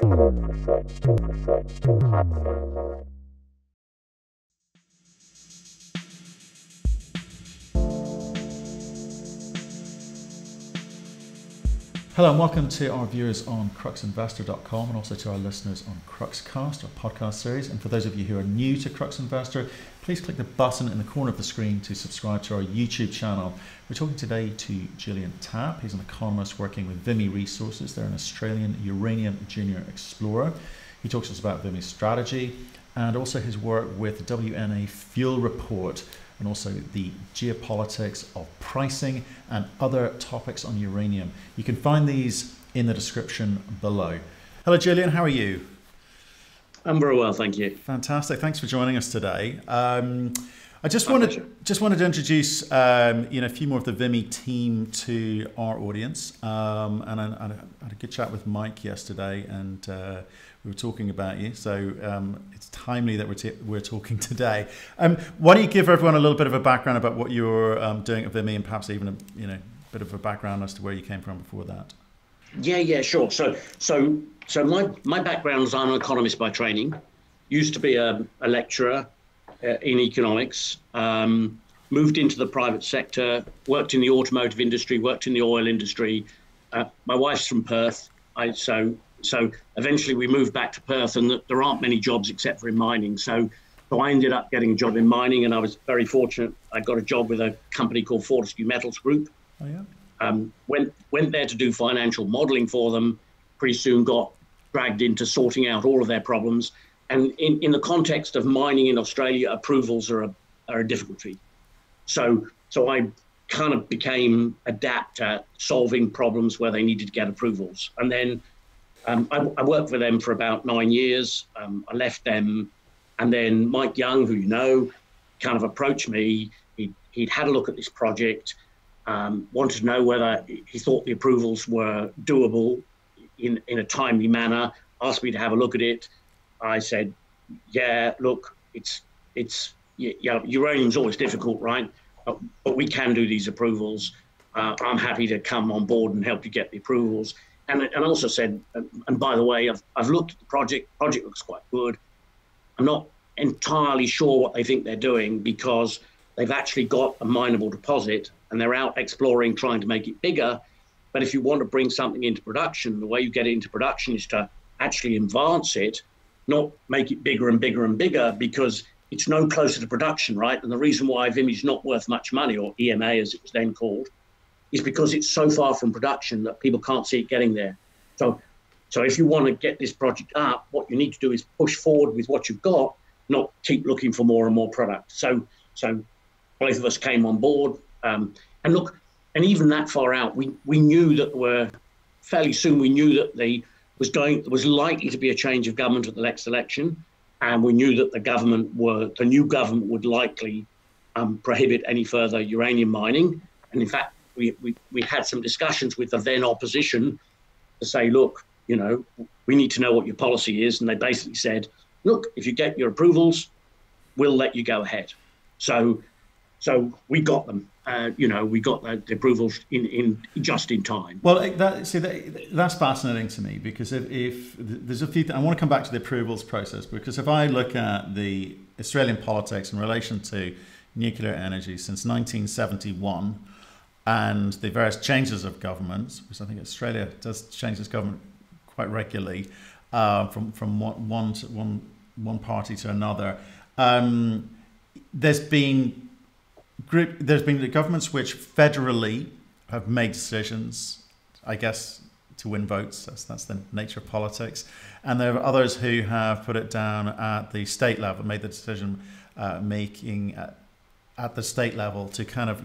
Hello and welcome to our viewers on cruxinvestor.com and also to our listeners on Cruxcast, our podcast series. And for those of you who are new to Crux Investor, please click the button in the corner of the screen to subscribe to our YouTube channel. We're talking today to Julian Tapp. He's an economist working with Vimy Resources. They're an Australian uranium junior explorer. He talks to us about Vimy's strategy and also his work with the WNA fuel report, and also the geopolitics of pricing and other topics on uranium. You can find these in the description below. Hello, Julian, how are you? I'm very well, thank you. Fantastic, thanks for joining us today. I just wanted to introduce a few more of the Vimy team to our audience. And I had a good chat with Mike yesterday, and we were talking about you, so it's timely that we're talking today. Why don't you give everyone a little bit of a background about what you're doing at Vimy, and perhaps even a bit of a background as to where you came from before that? Yeah, sure. So my background is I'm an economist by training. Used to be a lecturer in economics. Moved into the private sector. Worked in the automotive industry. Worked in the oil industry. My wife's from Perth. So eventually we moved back to Perth, and there aren't many jobs except for in mining. So I ended up getting a job in mining, and I was very fortunate. I got a job with a company called Fortescue Metals Group. Oh, yeah. Went there to do financial modelling for them. Pretty soon got dragged into sorting out all of their problems. And in the context of mining in Australia, approvals are a difficulty. So I kind of became adept at solving problems where they needed to get approvals. And then I worked for them for about 9 years. I left them, and then Mike Young, who you know, kind of approached me. He'd had a look at this project, wanted to know whether he thought the approvals were doable in a timely manner, asked me to have a look at it. I said, yeah, look, uranium's always difficult, right? But we can do these approvals. I'm happy to come on board and help you get the approvals. And also said, and by the way, I've looked at the project. The project looks quite good. I'm not entirely sure what they think they're doing, because they've actually got a mineable deposit and they're out exploring, trying to make it bigger. But if you want to bring something into production, the way you get it into production is to actually advance it, not make it bigger and bigger and bigger, because it's no closer to production, right? And the reason why Vimy's not worth much money, or EMA as it was then called, is because it's so far from production that people can't see it getting there. So if you want to get this project up, what you need to do is push forward with what you've got, not keep looking for more and more product. So both of us came on board. And look, and even that far out, we knew that fairly soon we knew that there was likely to be a change of government at the next election, and we knew that the new government would likely prohibit any further uranium mining. And in fact, we had some discussions with the then opposition to say, look, we need to know what your policy is. And they basically said, look, if you get your approvals, we'll let you go ahead. So we got them. We got the approvals in just in time. Well, that's fascinating to me, because if there's a few, I want to come back to the approvals process, because if I look at the Australian politics in relation to nuclear energy since 1971, and the various changes of governments, because I think Australia does change its government quite regularly, from one party to another. There's been the governments which federally have made decisions, I guess, to win votes. That's the nature of politics. And there are others who have put it down at the state level, made the decision making at the state level to kind of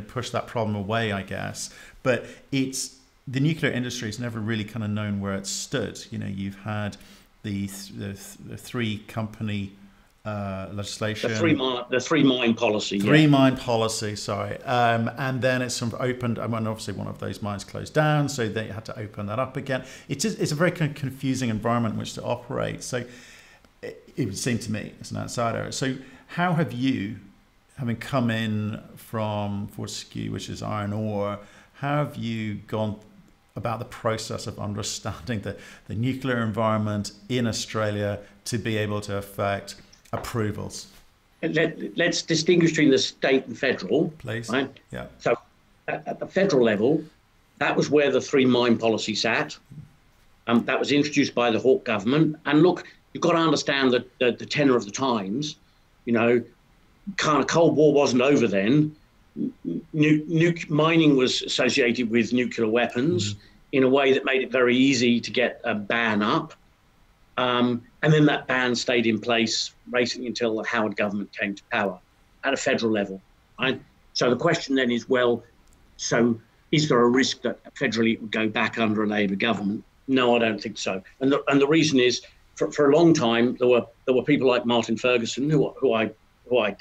push that problem away, I guess. But the nuclear industry has never really kind of known where it stood. You've had the three company legislation, the three mine policy, mine policy, sorry, and then it's sort of opened. I mean, obviously one of those mines closed down, so they had to open that up again. It's a very kind of confusing environment in which to operate. So it would seem to me as an outsider. So how have you, having come in from Fortescue, which is iron ore, how have you gone about the process of understanding the nuclear environment in Australia to be able to affect approvals? Let's distinguish between the state and federal. Please. Right? Yeah. So at the federal level, that was where the 3 mine policy sat. That was introduced by the Hawke government. And look, you've got to understand that the tenor of the times, kind of Cold War wasn't over then. Mining was associated with nuclear weapons in a way that made it very easy to get a ban up. And then that ban stayed in place basically until the Howard government came to power at a federal level. Right? So the question then is, so is there a risk that federally it would go back under a Labour government? No, I don't think so. And the reason is, for a long time, there were people like Martin Ferguson, who I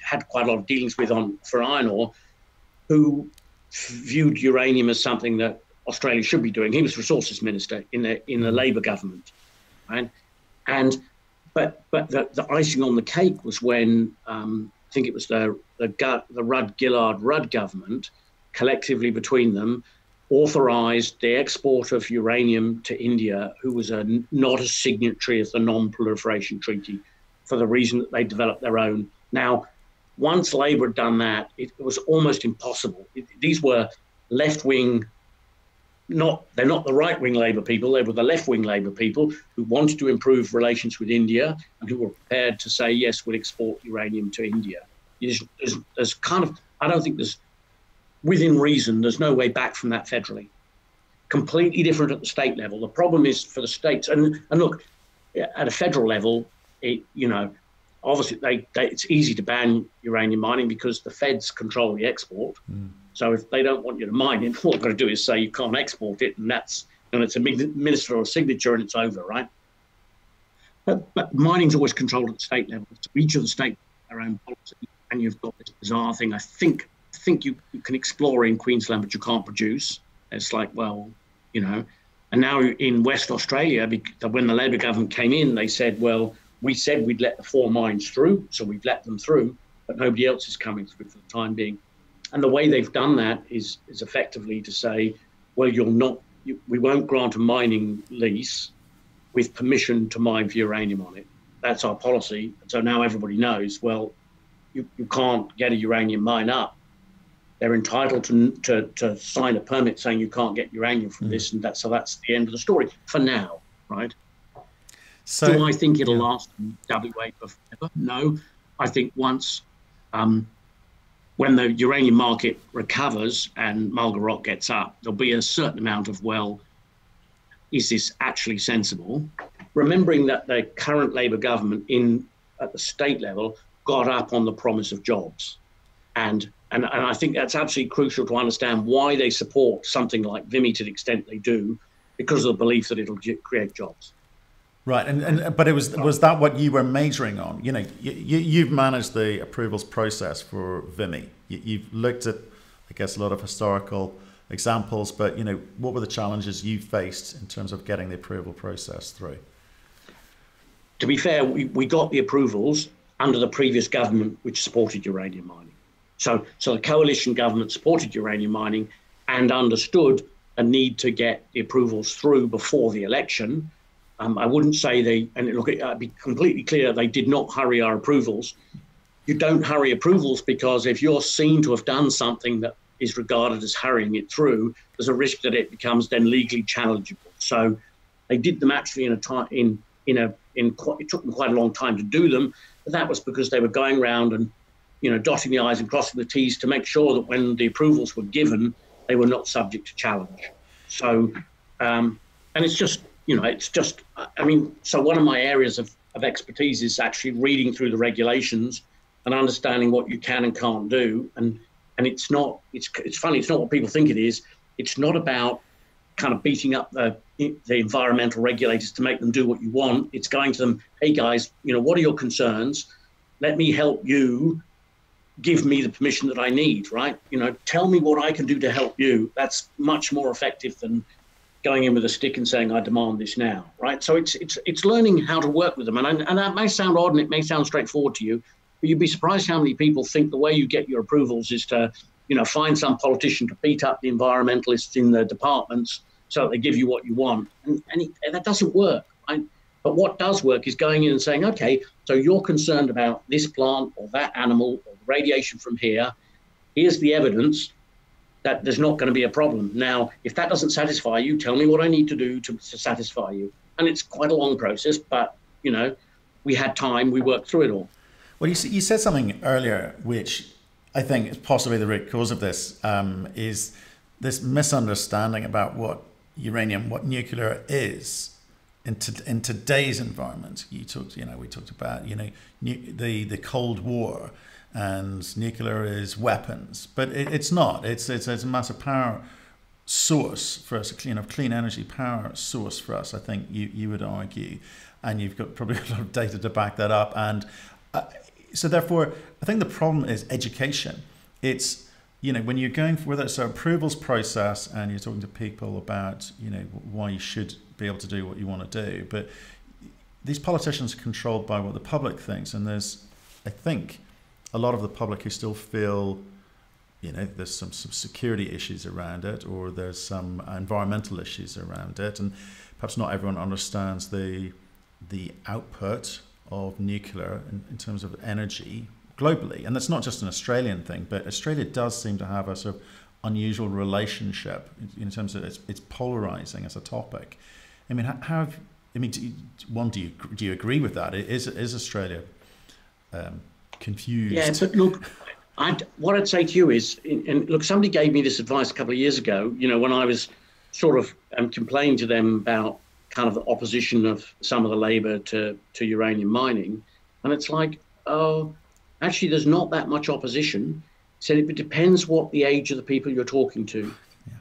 had quite a lot of dealings with for iron ore, who viewed uranium as something that Australia should be doing. He was resources minister in the Labour government, right? But the icing on the cake was when I think it was the Rudd-Gillard government, collectively between them, authorised the export of uranium to India, who was not a signatory of the Non-Proliferation Treaty, for the reason that they developed their own. Now, once Labour had done that, it was almost impossible. These were left-wing. They're not the right-wing Labour people. They were the left-wing Labour people who wanted to improve relations with India and who were prepared to say, yes, we'll export uranium to India. There's kind of, I don't think there's, within reason, there's no way back from that federally. Completely different at the state level. The problem is for the states, and look, at a federal level, obviously it's easy to ban uranium mining because the feds control the export. So if they don't want you to mine it, all they've got to do is say you can't export it, and it's a ministerial signature and it's over, right? But mining's always controlled at the state level. So each of the states have their own policy, and you've got this bizarre thing. I think you can explore in Queensland, but you can't produce. It's like, and now in West Australia, when the Labor government came in, they said, we said we'd let the 4 mines through, so we've let them through, but nobody else is coming through for the time being. And the way they've done that is effectively to say, we won't grant a mining lease with permission to mine for uranium on it. That's our policy. So now everybody knows, you can't get a uranium mine up. They're entitled to sign a permit saying you can't get uranium from this, and that's the end of the story for now, right? So do I think it'll last in WA forever? No. I think once, when the uranium market recovers and Mulga Rock gets up, there'll be a certain amount of, is this actually sensible? Remembering that the current Labor government at the state level got up on the promise of jobs. And I think that's absolutely crucial to understand why they support something like Vimy to the extent they do, because of the belief that it'll create jobs. Right, but was that what you were majoring on? You've managed the approvals process for Vimy. You've looked at, I guess, a lot of historical examples, but what were the challenges you faced in terms of getting the approval process through? To be fair, we got the approvals under the previous government, which supported uranium mining. So the coalition government supported uranium mining and understood a need to get the approvals through before the election. I wouldn't say I'd be completely clear, they did not hurry our approvals. You don't hurry approvals because if you're seen to have done something that is regarded as hurrying it through, there's a risk that it becomes then legally challengeable. So they did them actually it took them quite a long time to do them, but that was because they were going around and dotting the I's and crossing the T's to make sure that when the approvals were given, they were not subject to challenge. So, and it's just, so one of my areas of expertise is actually reading through the regulations and understanding what you can and can't do. And it's funny, it's not what people think it is. It's not about kind of beating up the environmental regulators to make them do what you want. It's going to them, hey guys, what are your concerns? Let me help you. Give me the permission that I need, right? Tell me what I can do to help you. That's much more effective than going in with a stick and saying, I demand this now, right? So it's learning how to work with them. And that may sound odd and it may sound straightforward to you, but you'd be surprised how many people think the way you get your approvals is to, find some politician to beat up the environmentalists in the departments so they give you what you want. And that doesn't work. But what does work is going in and saying, okay, so you're concerned about this plant or that animal or the radiation from here. Here's the evidence that there's not going to be a problem. Now, if that doesn't satisfy you, tell me what I need to do to satisfy you. And it's quite a long process, but, you know, we had time, we worked through it all. Well, you said something earlier, which I think is possibly the root cause of this, is this misunderstanding about what uranium, what nuclear is in today's environment. We talked about, the Cold War, and nuclear is weapons, but it's not. It's a massive power source for us, a clean energy power source for us, I think you would argue, and you've got probably a lot of data to back that up. And so therefore, I think the problem is education. It's, when you're going for whether it's an approvals process and you're talking to people about, why you should be able to do what you want to do, but these politicians are controlled by what the public thinks, and there's, I think, a lot of the public who still feel, there's some security issues around it, or there's some environmental issues around it, and perhaps not everyone understands the output of nuclear in terms of energy globally. And that's not just an Australian thing, but Australia does seem to have a sort of unusual relationship in terms of it's polarizing as a topic. I mean, do you agree with that? Is Australia confused? Yeah, but look, what I'd say to you is, and look, somebody gave me this advice a couple of years ago, when I was sort of complaining to them about kind of the opposition of some of the Labor to uranium mining. And it's like, oh, actually, there's not that much opposition. So it depends what the age of the people you're talking to.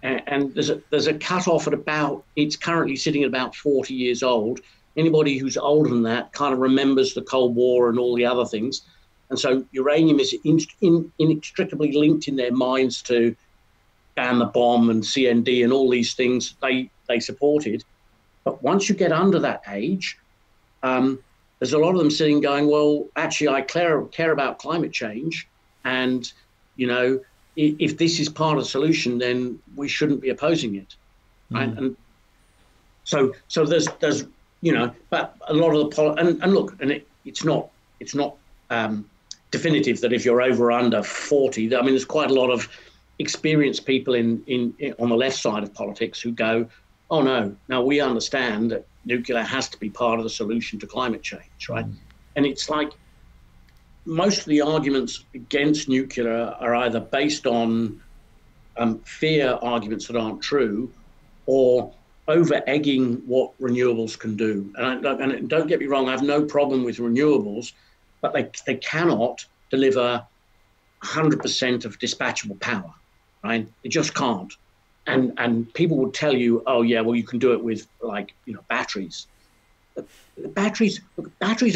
Yeah. And there's a cutoff at about, it's currently sitting at about 40 years old. Anybody who's older than that kind of remembers the Cold War and all the other things. And so uranium is inextricably linked in their minds to ban the bomb and CND and all these things they supported. But once you get under that age, there's a lot of them sitting going, well, actually, I care about climate change. And, if this is part of the solution, then we shouldn't be opposing it. Right. And so there's but a lot of the and look, and it's not definitive that if you're over or under 40, I mean, there's quite a lot of experienced people in on the left side of politics who go, oh no, now we understand that nuclear has to be part of the solution to climate change, right? And it's like most of the arguments against nuclear are either based on fear arguments that aren't true, or over-egging what renewables can do. And don't get me wrong, I have no problem with renewables, but they cannot deliver 100% of dispatchable power, right? They just can't. And people would tell you, oh yeah, well you can do it with batteries. Batteries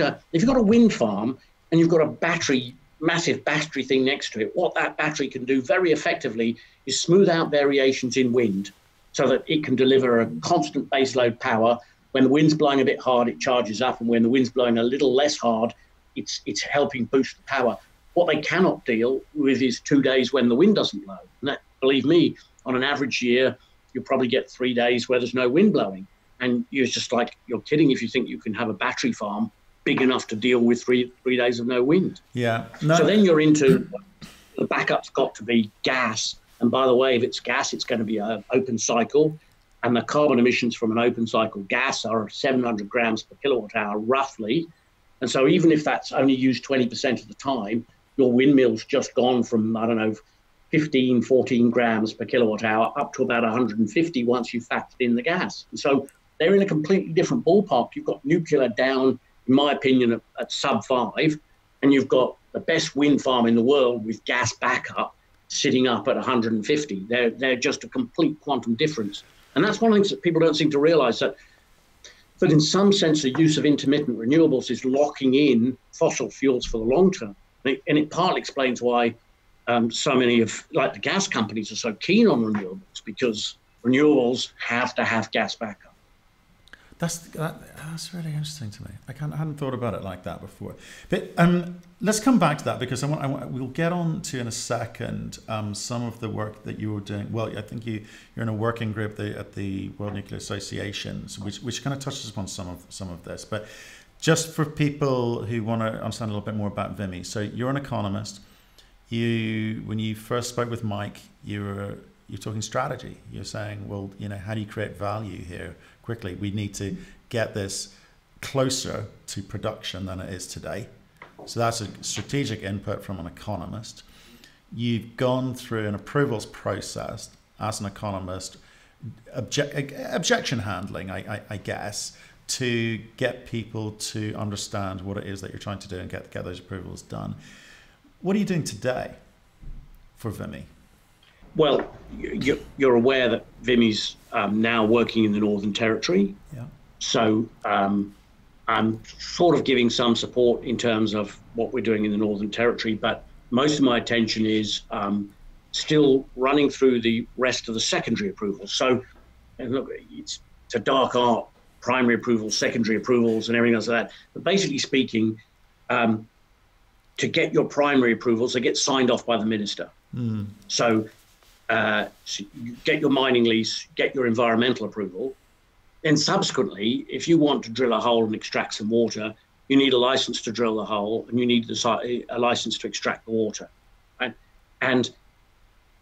are, if you've got a wind farm and you've got a massive battery thing next to it, what that battery can do very effectively is smooth out variations in wind so that it can deliver a constant baseload power. When the wind's blowing a bit hard, it charges up, and when the wind's blowing a little less hard, it's helping boost the power. What they cannot deal with is 2 days when the wind doesn't blow. And that, believe me, on an average year, you'll probably get 3 days where there's no wind blowing. And you're just like, you're kidding if you think you can have a battery farm big enough to deal with three days of no wind. Yeah. No. So then you're into, the backup's got to be gas. And by the way, if it's gas, it's going to be an open cycle. And the carbon emissions from an open cycle gas are 700 grams per kilowatt hour, roughly. And so even if that's only used 20% of the time, your windmill's just gone from, 15, 14 grams per kilowatt hour up to about 150 once you've factored in the gas. And so they're in a completely different ballpark. You've got nuclear down, in my opinion, at sub 5, and you've got the best wind farm in the world with gas backup sitting up at 150. They're just a complete quantum difference. And that's one of the things that people don't seem to realize, that in some sense the use of intermittent renewables is locking in fossil fuels for the long term. And it partly explains why so many of the gas companies are so keen on renewables, because renewables have to have gas backup. That's really interesting to me. I hadn't thought about it like that before. But let's come back to that, because we'll get on to in a second some of the work that you were doing. Well, I think you're in a working group at the World Nuclear Associations, which kind of touches upon some of this. But just for people who want to understand a little bit more about Vimy, so you're an economist. When you first spoke with Mike, you're talking strategy. You're saying, well, how do you create value here quickly? We need to get this closer to production than it is today. So that's a strategic input from an economist. You've gone through an approvals process as an economist, objection handling, I guess, to get people to understand what it is that you're trying to do and get those approvals done. What are you doing today for Vimy? Well, you're aware that Vimy's now working in the Northern Territory. Yeah. So I'm sort of giving some support in terms of what we're doing in the Northern Territory, but most of my attention is still running through the rest of the secondary approvals. So, and look, it's a dark art, primary approvals, secondary approvals, and everything else like that. But basically speaking, to get your primary approvals, they get signed off by the minister. Mm. So you get your mining lease, get your environmental approval. Then subsequently, if you want to drill a hole and extract some water, you need a license to drill the hole, and you need a license to extract the water. Right? And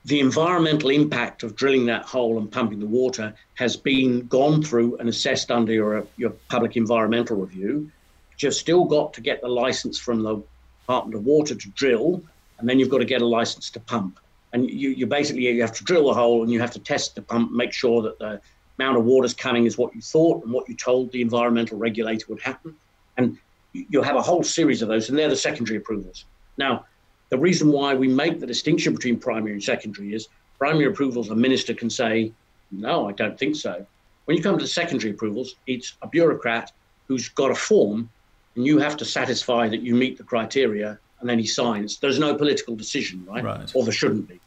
the environmental impact of drilling that hole and pumping the water has been gone through and assessed under your public environmental review. You've still got to get the license from the Department of Water to drill, and then you've got to get a license to pump. And you have to drill the hole, and you have to test the pump, make sure that the amount of water's coming is what you thought and what you told the environmental regulator would happen. And you'll have a whole series of those, and they're the secondary approvals. Now, the reason why we make the distinction between primary and secondary is primary approvals, a minister can say, no, I don't think so. When you come to the secondary approvals, it's a bureaucrat who's got a form, and you have to satisfy that you meet the criteria, and then he signs. There's no political decision, right? Or there shouldn't be.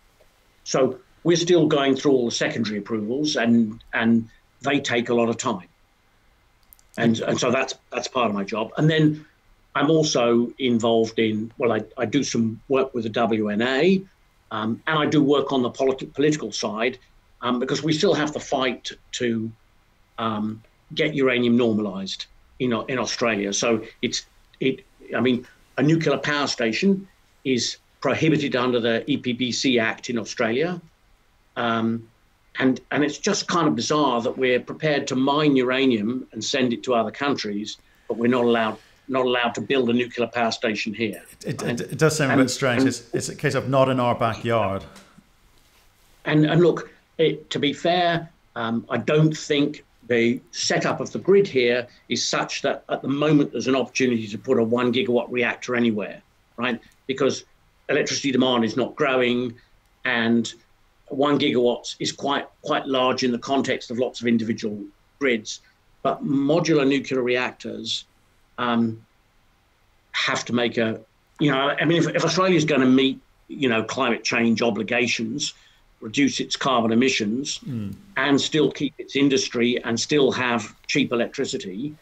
So we're still going through all the secondary approvals, and they take a lot of time. And so that's part of my job. And then I'm also involved in, well, I do some work with the WNA, and I do work on the political side, because we still have to fight to get uranium normalized in Australia. So a nuclear power station is prohibited under the EPBC Act in Australia. And it's just kind of bizarre that we're prepared to mine uranium and send it to other countries, but we're not allowed to build a nuclear power station here. It does sound a bit strange. It's a case of not in our backyard. And look, to be fair, I don't think the setup of the grid here is such that at the moment there's an opportunity to put a 1 gigawatt reactor anywhere, right? Because electricity demand is not growing, and 1 gigawatt is quite large in the context of lots of individual grids. But modular nuclear reactors have to make if Australia is going to meet, climate change obligations, reduce its carbon emissions, and still keep its industry and still have cheap electricity,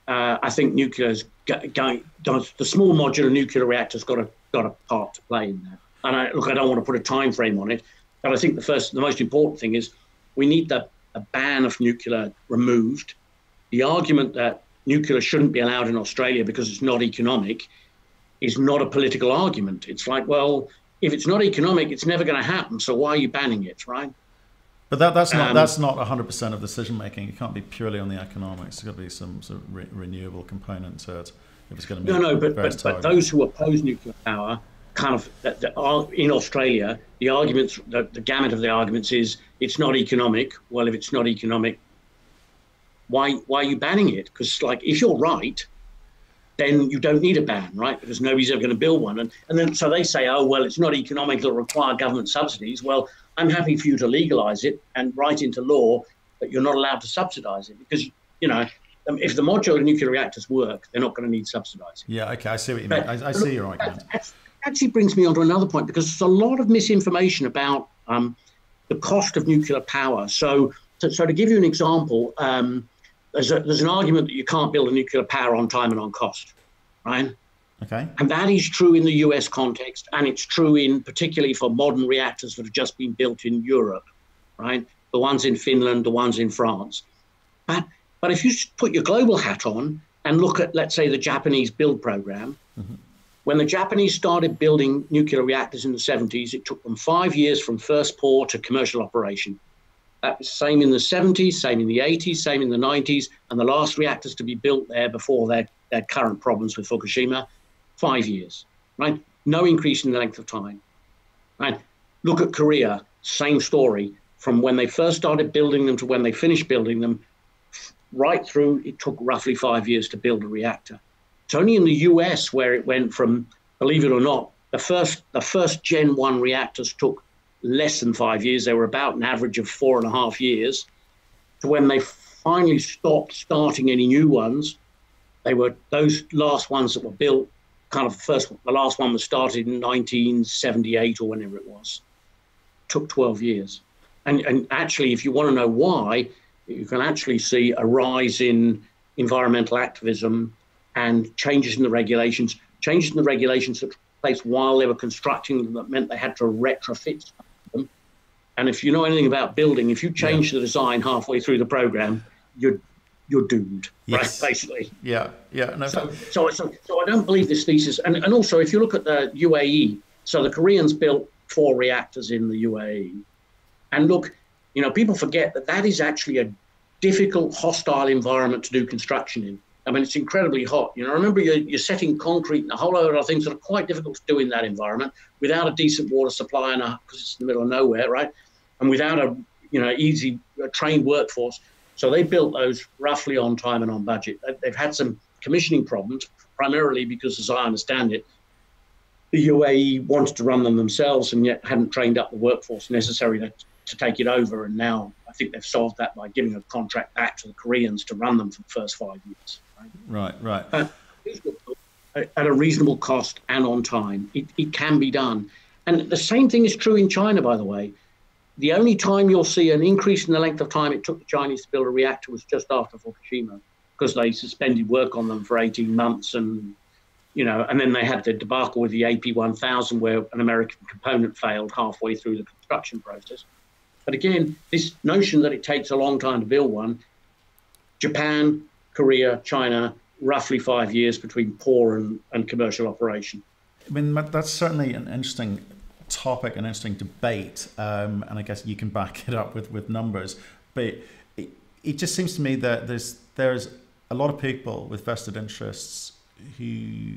I think nuclear's the small modular nuclear reactor's got a part to play in that. And I don't want to put a time frame on it, but I think the most important thing is we need a ban of nuclear removed. The argument that nuclear shouldn't be allowed in Australia because it's not economic is not a political argument. It's like, well, if it's not economic, it's never going to happen. So why are you banning it, right? But that's not 100% of decision making. It can't be purely on the economics. There's got to be some sort of renewable component to it if it's going to be but those who oppose nuclear power kind of are in Australia. The arguments, the gamut of the arguments is it's not economic. Well, if it's not economic, why are you banning it? Because if you're right, then you don't need a ban, right? Because nobody's ever going to build one. And then so they say, oh, well, it's not economic, it'll require government subsidies. Well, I'm happy for you to legalize it and write into law that you're not allowed to subsidize it, because, if the modular nuclear reactors work, they're not going to need subsidizing. Yeah, okay, I see what you mean. I see your argument. That actually brings me on to another point, because there's a lot of misinformation about the cost of nuclear power. So to give you an example, there's an argument that you can't build a nuclear power on time and on cost, right? Okay. And that is true in the US context, and it's true in particularly for modern reactors that have just been built in Europe, right? The ones in Finland, the ones in France. But if you put your global hat on and look at, let's say, the Japanese build program, when the Japanese started building nuclear reactors in the 70s, it took them 5 years from first pour to commercial operation. That was same in the 70s, same in the 80s, same in the 90s, and the last reactors to be built there before their current problems with Fukushima, 5 years, right? No increase in the length of time, right? Look at Korea, same story. From when they first started building them to when they finished building them, right through, it took roughly 5 years to build a reactor. It's only in the US where it went from, believe it or not, the first Gen 1 reactors took less than 5 years. They were about an average of 4.5 years. To when they finally stopped starting any new ones, they were those last ones that were built, kind of the last one was started in 1978 or whenever it was, took 12 years. And actually, if you want to know why, you can actually see a rise in environmental activism and changes in the regulations that took place while they were constructing them that meant they had to retrofit them. And if you know anything about building, if you change the design halfway through the program, you're doomed, right? Basically. Yeah. No, so I don't believe this thesis. And also, if you look at the UAE, so the Koreans built 4 reactors in the UAE. And look, people forget that is actually a difficult, hostile environment to do construction in. I mean, it's incredibly hot. Remember, you're setting concrete and a whole lot of things that are quite difficult to do in that environment without a decent water supply because it's in the middle of nowhere, right? And without a easy trained workforce. So they built those roughly on time and on budget. They've had some commissioning problems, primarily because, as I understand it, the UAE wanted to run them themselves and yet hadn't trained up the workforce necessary to take it over. And now I think they've solved that by giving a contract back to the Koreans to run them for the first 5 years. Right. At a reasonable cost and on time. It can be done. And the same thing is true in China, by the way. The only time you'll see an increase in the length of time it took the Chinese to build a reactor was just after Fukushima, because they suspended work on them for 18 months and then they had the debacle with the AP1000 where an American component failed halfway through the construction process. But again, this notion that it takes a long time to build one, Japan, Korea, China, roughly 5 years between pour and commercial operation. I mean, that's certainly an interesting topic, an interesting debate, and I guess you can back it up with numbers. But it just seems to me that there's a lot of people with vested interests who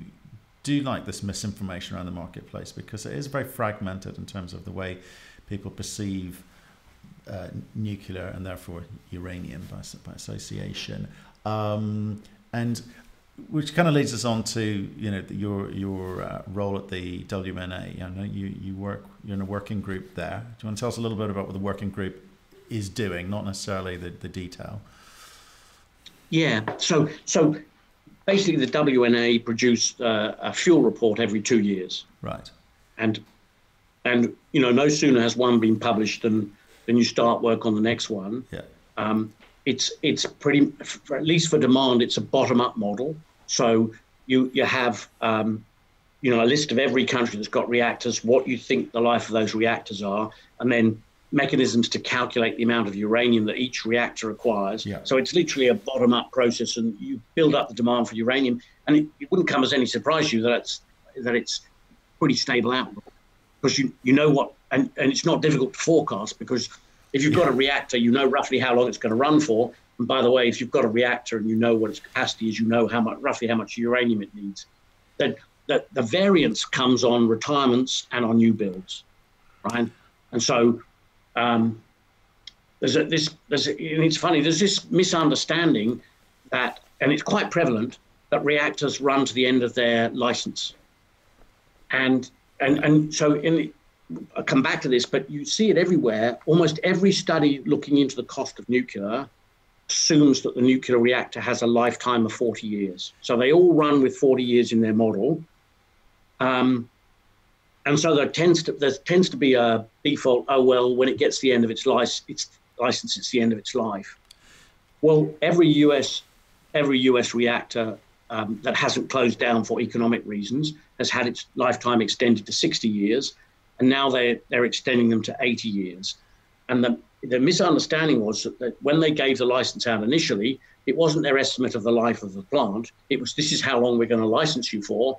do like this misinformation around the marketplace because it is very fragmented in terms of the way people perceive nuclear and therefore uranium by association, and which kind of leads us on to your role at the WNA. I know you're in a working group there. Do you want to tell us a little bit about what the working group is doing, not necessarily the detail? Yeah. So basically, the WNA produced a fuel report every 2 years. Right. And no sooner has one been published than you start work on the next one. Yeah. It's pretty, at least for demand, it's a bottom-up model. So you have a list of every country that's got reactors, what you think the life of those reactors are, and then mechanisms to calculate the amount of uranium that each reactor requires. Yeah. So it's literally a bottom-up process, and you build up the demand for uranium, and it wouldn't come as any surprise to you that it's pretty stable output, because you know what, and it's not difficult to forecast, because if you've got a reactor, you know roughly how long it's going to run for. And by the way, if you've got a reactor and you know what its capacity is, you know roughly how much uranium it needs. Then the variance comes on retirements and on new builds, right? And so it's funny, there's this misunderstanding that, and it's quite prevalent, that reactors run to the end of their license. And so I'll come back to this, but you see it everywhere. Almost every study looking into the cost of nuclear assumes that the nuclear reactor has a lifetime of 40 years. So they all run with 40 years in their model. And so there tends to be a default, when it gets to the end of its license, it's the end of its life. Well, every US reactor that hasn't closed down for economic reasons has had its lifetime extended to 60 years, and now they're extending them to 80 years. And the misunderstanding was that when they gave the license out initially, it wasn't their estimate of the life of the plant. It was, this is how long we're going to license you for.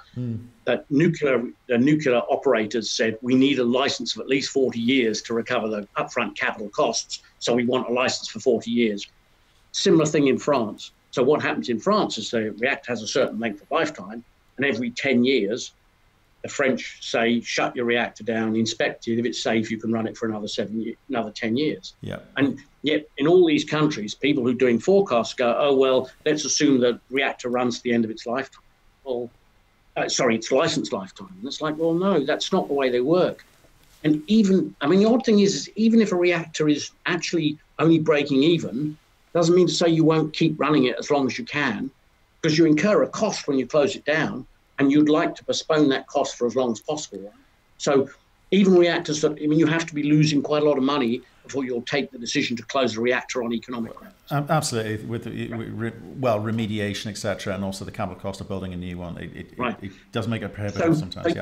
That the nuclear operators said, we need a license of at least 40 years to recover the upfront capital costs. So we want a license for 40 years. Similar thing in France. So what happens in France is the reactor has a certain length of lifetime, and every 10 years, the French say, shut your reactor down, inspect it. If it's safe, you can run it for another 10 years. Yeah. And yet in all these countries, people who are doing forecasts go, oh, well, let's assume the reactor runs to the end of its lifetime. Well, its license lifetime. And it's like, well, no, that's not the way they work. And even, I mean, the odd thing is even if a reactor is actually only breaking even, doesn't mean to say you won't keep running it as long as you can, because you incur a cost when you close it down, and you'd like to postpone that cost for as long as possible. Right? So even reactors that, I mean, you have to be losing quite a lot of money before you'll take the decision to close the reactor on economic grounds. Absolutely, with remediation, etc., and also the capital cost of building a new one, it does make it prohibitive sometimes.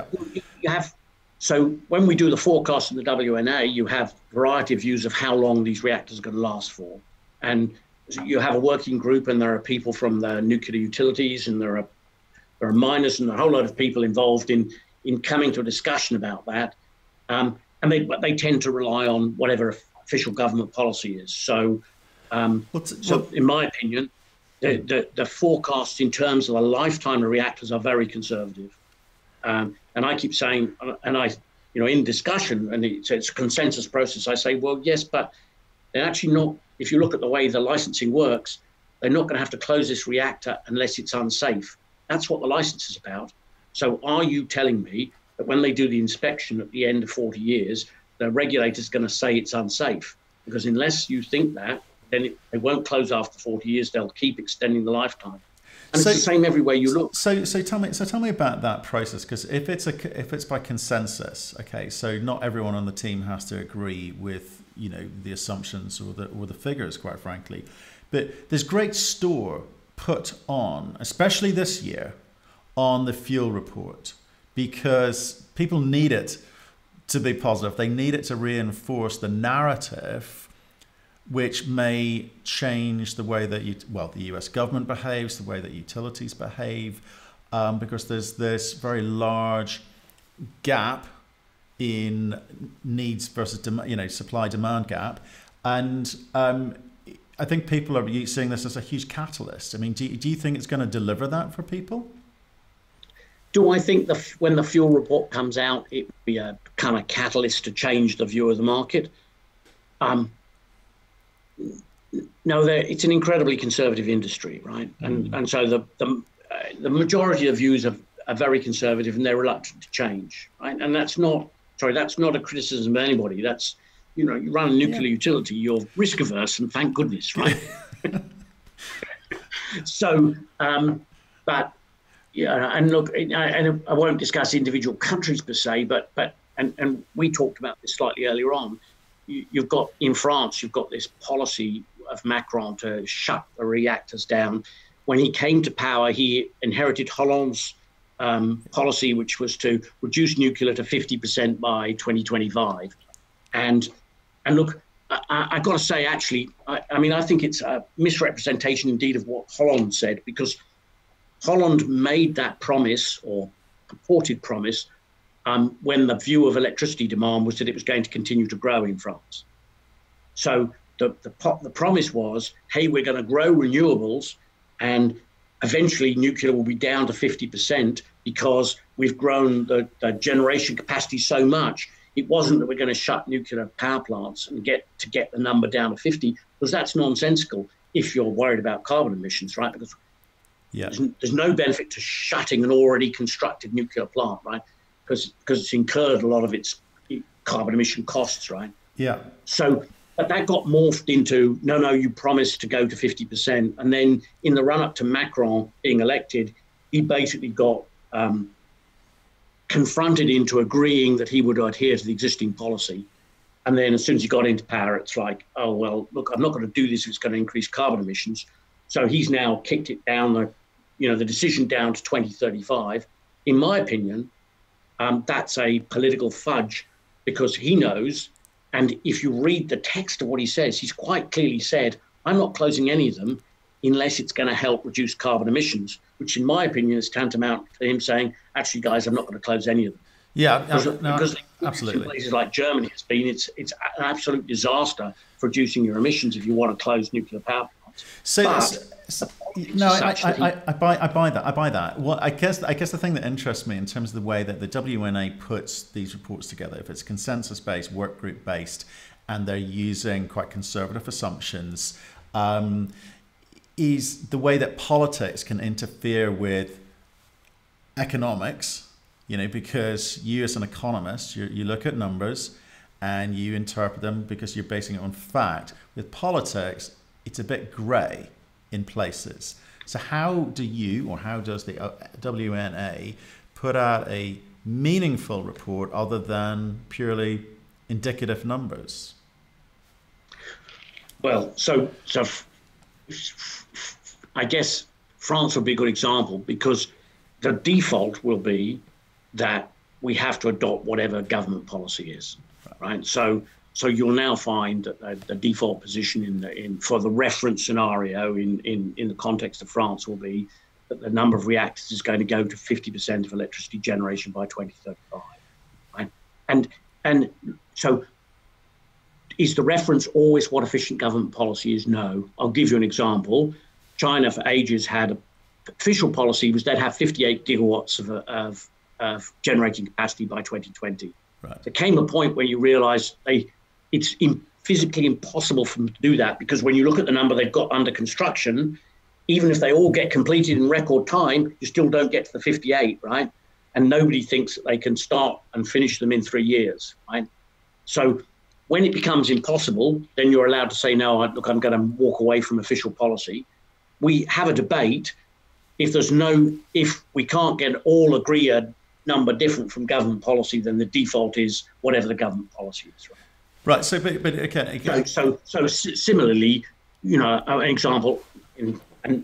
So when we do the forecast in the WNA, you have a variety of views of how long these reactors are going to last for. And you have a working group, and there are people from the nuclear utilities, and there are miners and a whole lot of people involved in coming to a discussion about that. And they tend to rely on whatever official government policy is. So, in my opinion, the forecasts in terms of the lifetime of reactors are very conservative. And I keep saying, and in discussion, and it's a consensus process, I say, well, yes, but they're actually not. If you look at the way the licensing works, they're not going to have to close this reactor unless it's unsafe. That's what the license is about. So are you telling me that when they do the inspection at the end of 40 years, the regulator's going to say it's unsafe? Because unless you think that, then they won't close after 40 years. They'll keep extending the lifetime. And it's the same everywhere you look. So tell me about that process, because if it's by consensus, okay, so not everyone on the team has to agree with the assumptions or the figures, quite frankly, but there's great store put on, especially this year, on the fuel report, because people need it to be positive. They need it to reinforce the narrative, which may change the way that the US government behaves, the way that utilities behave, because there's this very large gap in needs versus supply-demand gap, and I think people are seeing this as a huge catalyst. I mean, do you think it's going to deliver that for people? Do I think when the fuel report comes out, it will be a kind of catalyst to change the view of the market? No, it's an incredibly conservative industry, right? And so the majority of views are very conservative, and they're reluctant to change, right? And that's not a criticism of anybody. That's, you run a nuclear utility, you're risk averse, and thank goodness, right? So, but and look, I won't discuss individual countries per se, but we talked about this slightly earlier on. You've got in France, you've got this policy of Macron to shut the reactors down. When he came to power, he inherited Hollande's policy, which was to reduce nuclear to 50% by 2025. And look, I've got to say, actually, I think it's a misrepresentation indeed of what Hollande said, because Hollande made that promise, or purported promise, when the view of electricity demand was that it was going to continue to grow in France. So the promise was, hey, we're going to grow renewables, and eventually nuclear will be down to 50% because we've grown the generation capacity so much. It wasn't that we're going to shut nuclear power plants and get the number down to 50, because that's nonsensical if you're worried about carbon emissions, right? Because there's no benefit to shutting an already constructed nuclear plant, right? Because it's incurred a lot of its carbon emission costs, right? Yeah. So, but that got morphed into, no, you promised to go to 50%. And then in the run-up to Macron being elected, he basically got confronted into agreeing that he would adhere to the existing policy. And then as soon as he got into power, it's like, oh, well, look, I'm not going to do this if it's going to increase carbon emissions. So he's now kicked it down, the decision down to 2035. In my opinion, that's a political fudge, because he knows, and if you read the text of what he says, he's quite clearly said, I'm not closing any of them unless it's going to help reduce carbon emissions, which in my opinion is tantamount to him saying, actually, guys, I'm not going to close any of them. Yeah, because absolutely. In places like Germany, it's an absolute disaster for reducing your emissions if you want to close nuclear power plants. I buy that. Well, I guess the thing that interests me in terms of the way that the WNA puts these reports together, if it's consensus based, work group based, and they're using quite conservative assumptions, is the way that politics can interfere with economics. Because you as an economist, you look at numbers and you interpret them because you're basing it on fact. With politics, it's a bit grey in places. So how do you, or how does the WNA put out a meaningful report other than purely indicative numbers? Well, so I guess France would be a good example, because the default will be that we have to adopt whatever government policy is, right? So you'll now find that the default position for the reference scenario in the context of France will be that the number of reactors is going to go to 50% of electricity generation by 2035, right? And so is the reference always what efficient government policy is? No. I'll give you an example. China for ages had official policy was they'd have 58 gigawatts of generating capacity by 2020. Right. There came a point where you realise it's physically impossible for them to do that, because when you look at the number they've got under construction, even if they all get completed in record time, you still don't get to the 58, right? And nobody thinks that they can start and finish them in 3 years, right? So when it becomes impossible, then you're allowed to say, no, look, I'm going to walk away from official policy. We have a debate. If we can't get all agree a number different from government policy, then the default is whatever the government policy is, right? Right. So, but okay. So similarly, an example, and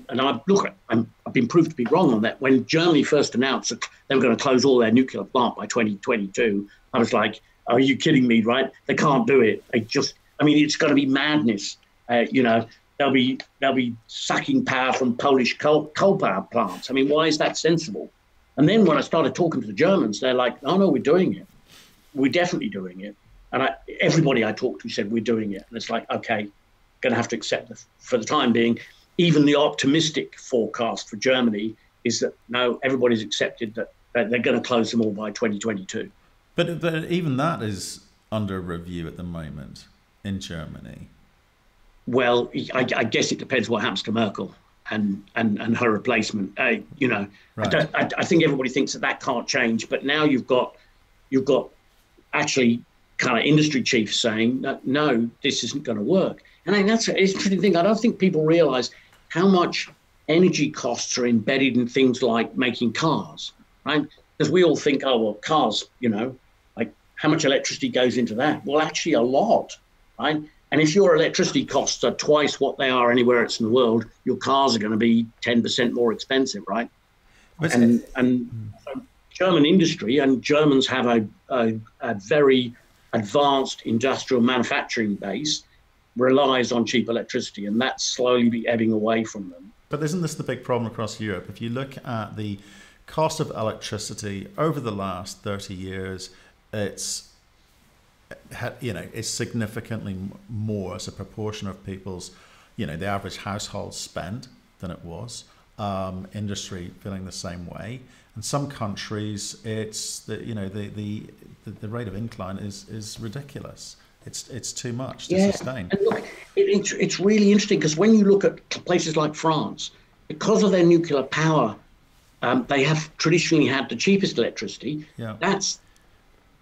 I've been proved to be wrong on that. When Germany first announced that they were going to close all their nuclear plant by 2022, I was like, are you kidding me, right? They can't do it. It's going to be madness. They'll be sucking power from Polish coal power plants. Why is that sensible? And then when I started talking to the Germans, they're like, oh, no, we're doing it. We're definitely doing it. And everybody I talked to said, we're doing it. And it's like, okay, going to have to accept for the time being. Even the optimistic forecast for Germany is that, no, everybody's accepted that they're going to close them all by 2022. But even that is under review at the moment in Germany. Well, I guess it depends what happens to Merkel and her replacement. Right. I think everybody thinks that can't change, but now you've got actually kind of industry chiefs saying that, no, this isn't going to work. And I think that's an interesting thing. I don't think people realize how much energy costs are embedded in things like making cars, right? Because we all think, oh, well, cars, like how much electricity goes into that? Well, actually a lot, right? And if your electricity costs are twice what they are anywhere else in the world, your cars are going to be 10% more expensive, right? And so German industry, and Germans have a very advanced industrial manufacturing base, relies on cheap electricity, and that's slowly be ebbing away from them. But isn't this the big problem across Europe? If you look at the cost of electricity over the last 30 years, it's significantly more as a proportion of people's, the average household spend than it was. Industry feeling the same way. In some countries, it's the rate of incline is ridiculous. It's too much to sustain. And look, it's really interesting, because when you look at places like France, because of their nuclear power, they have traditionally had the cheapest electricity. Yeah. That's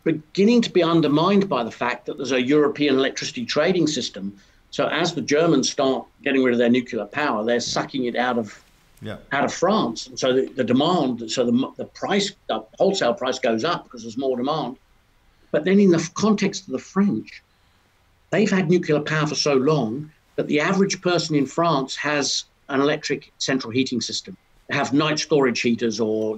beginning to be undermined by the fact that there's a European electricity trading system. So as the Germans start getting rid of their nuclear power, they're sucking it out of France. And so the demand, so the price, the wholesale price goes up because there's more demand. But then in the context of the French, they've had nuclear power for so long that the average person in France has an electric central heating system. They have night storage heaters or,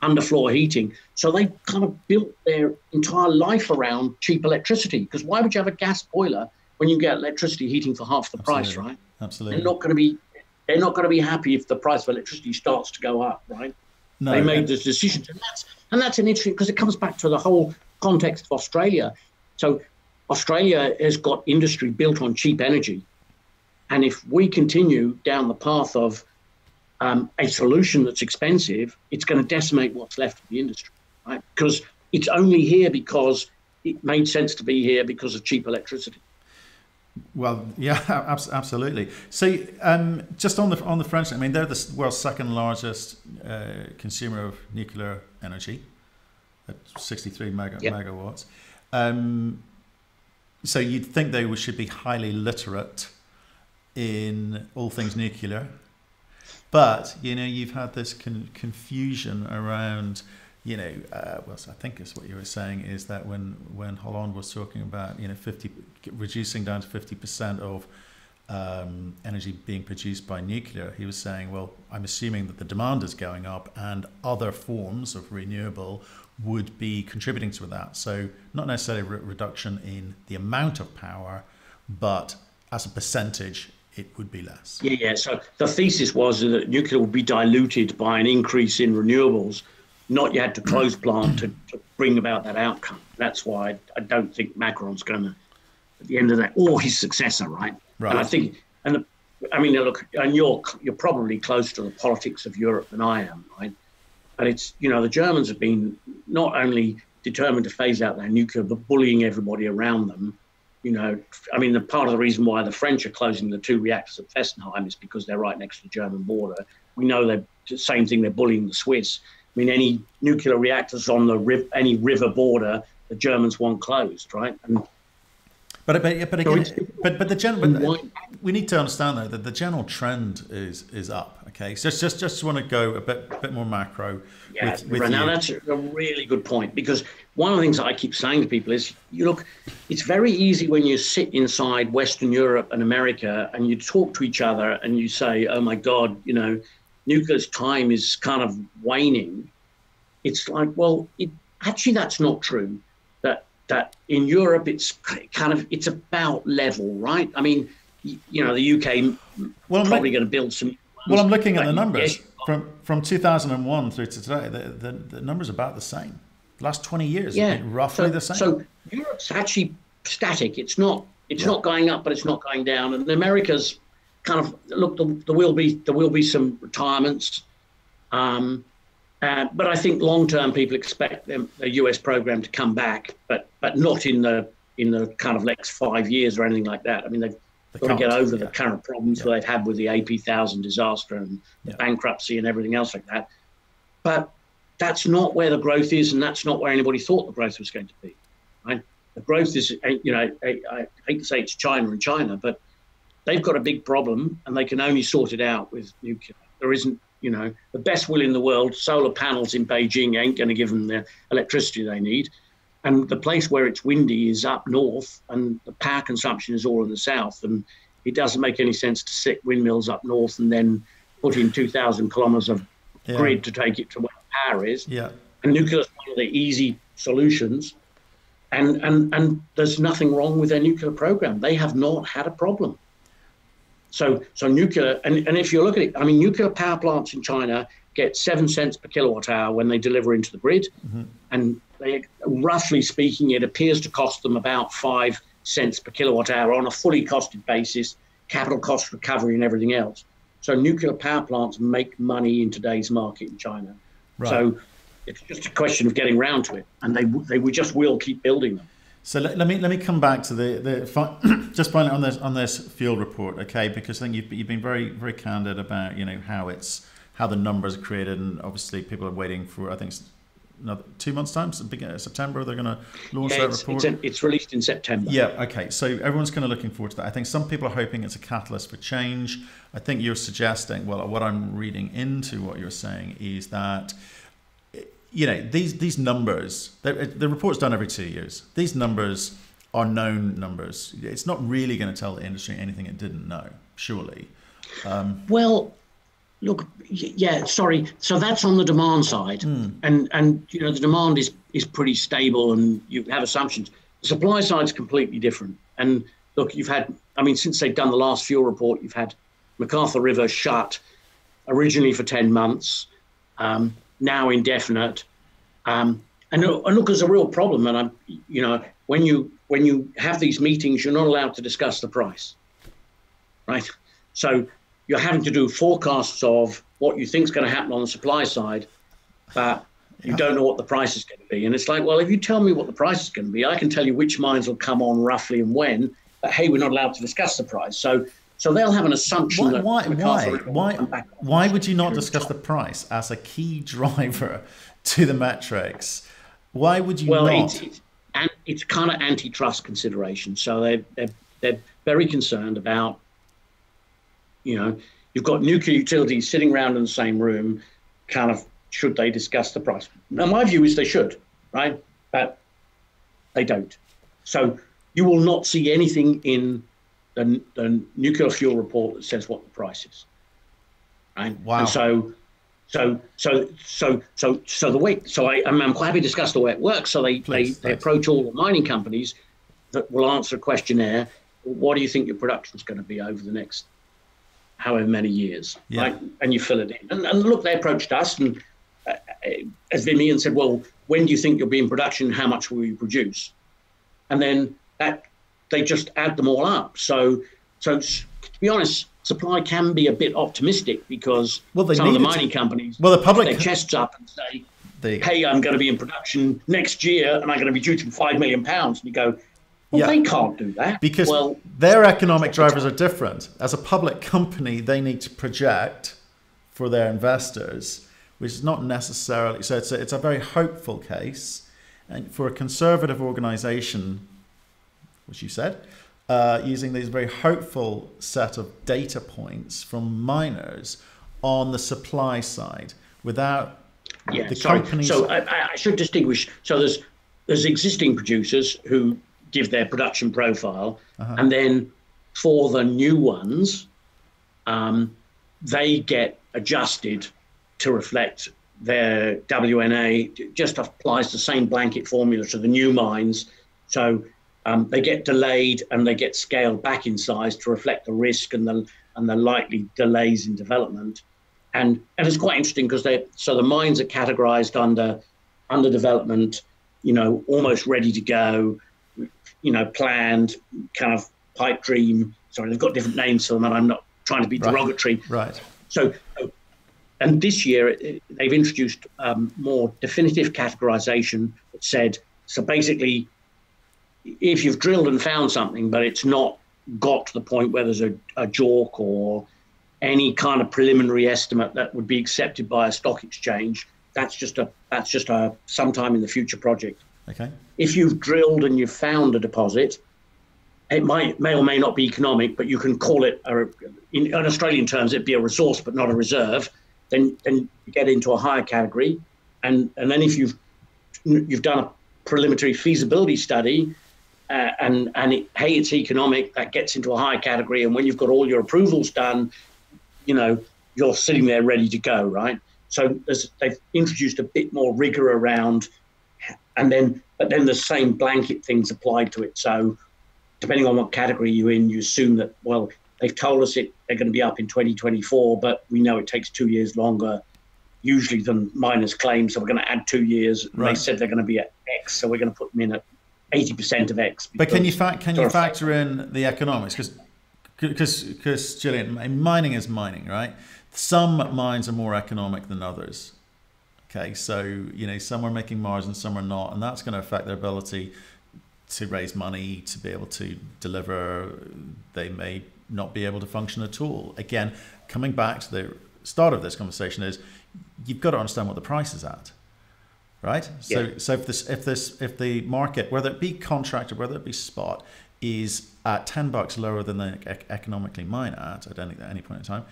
underfloor heating. So they kind of built their entire life around cheap electricity. Because why would you have a gas boiler when you get electricity heating for half the price, right? Absolutely. They're not going to be happy if the price of electricity starts to go up, right? No, they made this decision, and that's an interesting, because it comes back to the whole context of Australia. So Australia has got industry built on cheap energy, and if we continue down the path of a solution that's expensive, it's going to decimate what's left of the industry, right? Because it's only here because it made sense to be here because of cheap electricity. Well, yeah, absolutely. So, just on the French, I mean, they're the world's second largest consumer of nuclear energy, at 63 megawatts. So you'd think they should be highly literate in all things nuclear, but you've had this confusion around. Well, so I think it's what you were saying is that when Hollande was talking about reducing down to 50% of energy being produced by nuclear, he was saying, well, I'm assuming that the demand is going up and other forms of renewable would be contributing to that. So not necessarily a reduction in the amount of power, but as a percentage, it would be less. Yeah. So the thesis was that nuclear would be diluted by an increase in renewables. Not you had to close plant to bring about that outcome. That's why I don't think Macron's going to, at the end of that, or his successor, right? Right. And I think, look, and you're probably closer to the politics of Europe than I am, right? And it's, the Germans have been not only determined to phase out their nuclear, but bullying everybody around them. The part of the reason why the French are closing the 2 reactors at Fessenheim is because they're right next to the German border. We know they're the same thing, they're bullying the Swiss. Any nuclear reactors on any river border, the Germans want closed, right? But the general, we need to understand though that the general trend is up. Okay, so just want to go a bit more macro. Yeah, now that's a really good point, because one of the things that I keep saying to people is, it's very easy when you sit inside Western Europe and America and you talk to each other and you say, oh my God, nuclear's time is kind of waning. It's like, well, actually that's not true. That in Europe it's about level, right? I mean, the UK probably going to build some. Well, I'm looking at the numbers from 2001 through to today. The numbers are about the same. The last 20 years, roughly the same. So Europe's actually static. It's not going up, but it's not going down. And America's kind of there will be some retirements, but I think long term people expect the US program to come back, but not in the kind of next 5 years or anything like that. I mean, they've got to get over the current problems that they've had with the AP1000 disaster and the bankruptcy and everything else like that. But that's not where the growth is, and that's not where anybody thought the growth was going to be. Right? The growth is, I hate to say it's China, but they've got a big problem and they can only sort it out with nuclear. There isn't, the best will in the world. Solar panels in Beijing ain't going to give them the electricity they need. And the place where it's windy is up north and the power consumption is all in the south. And it doesn't make any sense to sit windmills up north and then put in 2,000 kilometers of grid to take it to where the power is. Yeah. And nuclear is one of the easy solutions. And there's nothing wrong with their nuclear program. They have not had a problem. So nuclear, and if you look at it, nuclear power plants in China get 7 cents per kilowatt hour when they deliver into the grid. Mm-hmm. And they, roughly speaking, it appears to cost them about 5 cents per kilowatt hour on a fully costed basis, capital cost recovery and everything else. So nuclear power plants make money in today's market in China. Right. So it's just a question of getting around to it, and they just will keep building them. So let me come back to the just finally on this field report, okay? Because I think you've been very very candid about how the numbers are created, and obviously people are waiting for, I think it's another 2 months' time, so beginning of September they're going to launch that report. It's released in September. Yeah, okay. So everyone's kind of looking forward to that. I think some people are hoping it's a catalyst for change. I think you're suggesting, well, what I'm reading into what you're saying is that these numbers, the report's done every 2 years. These numbers are known numbers. It's not really going to tell the industry anything it didn't know, surely. Well, look, yeah, sorry. So that's on the demand side, and you know the demand is pretty stable, and you have assumptions. The supply side is completely different. And look, you've had, I mean, since they've done the last fuel report, you've had MacArthur River shut originally for 10 months, now indefinite. And look, there's a real problem. And you know, when you have these meetings, you're not allowed to discuss the price, right? So you're having to do forecasts of what you think is going to happen on the supply side, but you don't know what the price is going to be. And it's like, well, if you tell me what the price is going to be, I can tell you which mines will come on roughly and when, but hey, we're not allowed to discuss the price. So they'll have an assumption that why would you not discuss the price as a key driver to the metrics? Why would you not? It's kind of antitrust consideration. So they're very concerned about, you know, you've got nuclear utilities sitting around in the same room, kind of, should they discuss the price? Now, my view is they should, right? But they don't. So you will not see anything in the nuclear fuel report that says what the price is, right? Wow. And so the way, I'm quite happy to discuss the way it works. So they approach all the mining companies that will answer a questionnaire. What do you think your production is going to be over the next however many years, right? And you fill it in. And look, they approached us and as Vimy and said, well, when do you think you'll be in production? How much will you produce? And then they just add them all up. So to be honest, supply can be a bit optimistic because some of the mining companies the public their chests up and say, hey, I'm going to be in production next year and I'm going to be producing £5 million. And you go, well, they can't do that. Because their economic drivers are different. As a public company, they need to project for their investors, which is not necessarily, so it's a very hopeful case. And for a conservative organization, which you said, using these very hopeful set of data points from miners on the supply side without the companies. So I should distinguish. So there's existing producers who give their production profile, and then for the new ones, they get adjusted to reflect their WNA. Just applies the same blanket formula to the new mines. So they get delayed and they get scaled back in size to reflect the risk and the likely delays in development. And it's quite interesting because the mines are categorized under development, you know, almost ready to go, you know, planned, kind of pipe dream. Sorry, they've got different names for them, and I'm not trying to be derogatory. Right. So, and this year they've introduced more definitive categorization that said, so basically, if you've drilled and found something, but it's not got to the point where there's a JORC or any kind of preliminary estimate that would be accepted by a stock exchange, that's just a sometime in the future project. Okay. If you've drilled and you've found a deposit, it may or may not be economic, but you can call it, in Australian terms, it'd be a resource but not a reserve. Then you get into a higher category, and then if you've done a preliminary feasibility study, and it's economic, that gets into a higher category. And when you've got all your approvals done, you know, you're sitting there ready to go, right? So they've introduced a bit more rigor around, but then the same blanket things applied to it. So depending on what category you're in, you assume that, well, they've told us they're going to be up in 2024, but we know it takes 2 years longer usually than miners claim. So we're going to add 2 years. Right. They said they're going to be at X, so we're going to put them in at 80% of X. But can you factor in the economics? Because Julian, mining is mining, right? Some mines are more economic than others. Okay, so you know, some are making margins, some are not, and that's going to affect their ability to raise money, to be able to deliver. They may not be able to function at all. Again, coming back to the start of this conversation is you've got to understand what the price is at. Right. So if the market, whether it be contracted, whether it be spot, is at $10 lower than they economically mine at any point in time,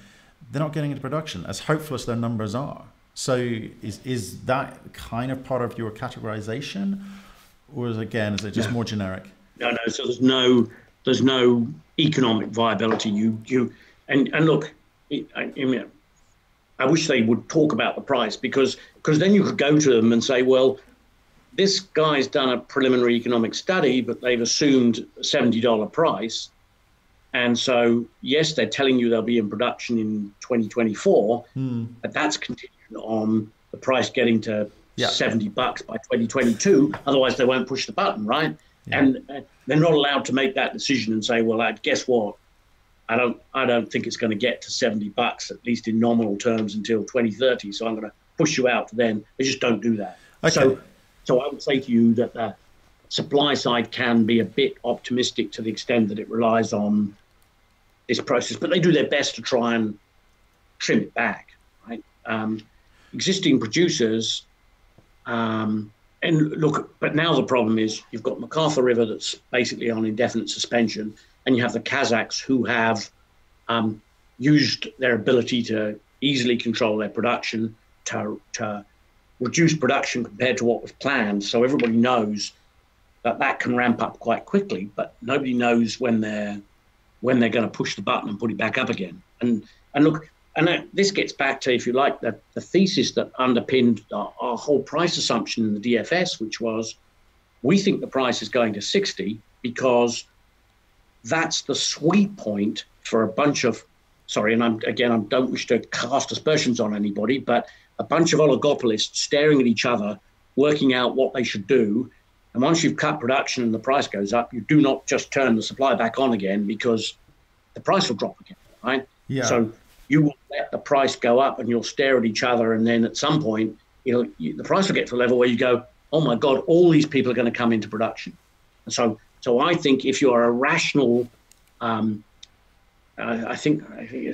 they're not getting into production, as hopeful as their numbers are. So is that kind of part of your categorization, or is it just more generic? No. So there's no economic viability. And look, I wish they would talk about the price, because then you could go to them and say, well, this guy's done a preliminary economic study, but they've assumed a $70 price. And so, yes, they're telling you they'll be in production in 2024, but that's contingent on the price getting to $70 by 2022. Otherwise, they won't push the button, right? Yeah. And they're not allowed to make that decision and say, well, guess what? I don't think it's going to get to $70, at least in nominal terms, until 2030. So I'm going to push you out to then. They just don't do that. Okay. So I would say to you that the supply side can be a bit optimistic to the extent that it relies on this process, but they do their best to try and trim it back, right? Existing producers, and look, but now the problem is you've got MacArthur River that's basically on indefinite suspension, and you have the Kazakhs who have used their ability to easily control their production to reduce production compared to what was planned. So everybody knows that can ramp up quite quickly, but nobody knows when they're going to push the button and put it back up again. And look, this gets back to, if you like, the thesis that underpinned our whole price assumption in the DFS, which was, we think the price is going to 60 because that's the sweet point for a bunch of, I don't wish to cast aspersions on anybody, but a bunch of oligopolists staring at each other, working out what they should do. And once you've cut production and the price goes up, you do not just turn the supply back on again, because the price will drop again, right? Yeah. So you will let the price go up and you'll stare at each other. And then at some point, the price will get to a level where you go, oh my God, all these people are going to come into production. And so I think if you're a rational, I think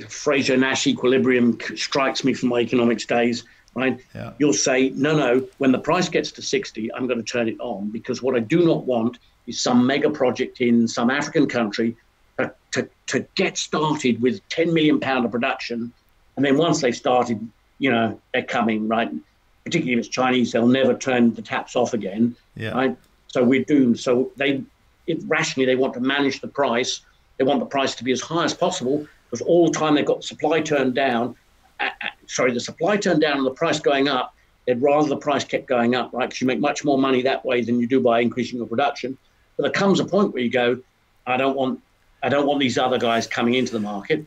Fraser-Nash equilibrium strikes me from my economics days, right? Yeah. You'll say, no, when the price gets to 60, I'm going to turn it on, because what I do not want is some mega project in some African country to get started with £10 million of production. And then once they've started, they're coming, right? Particularly if it's Chinese, they'll never turn the taps off again, right? So we're doomed. So rationally, they want to manage the price. They want the price to be as high as possible, because all the time they've got the supply turned down and the price going up. They'd rather the price kept going up, right? Because you make much more money that way than you do by increasing your production. But there comes a point where you go, I don't want these other guys coming into the market.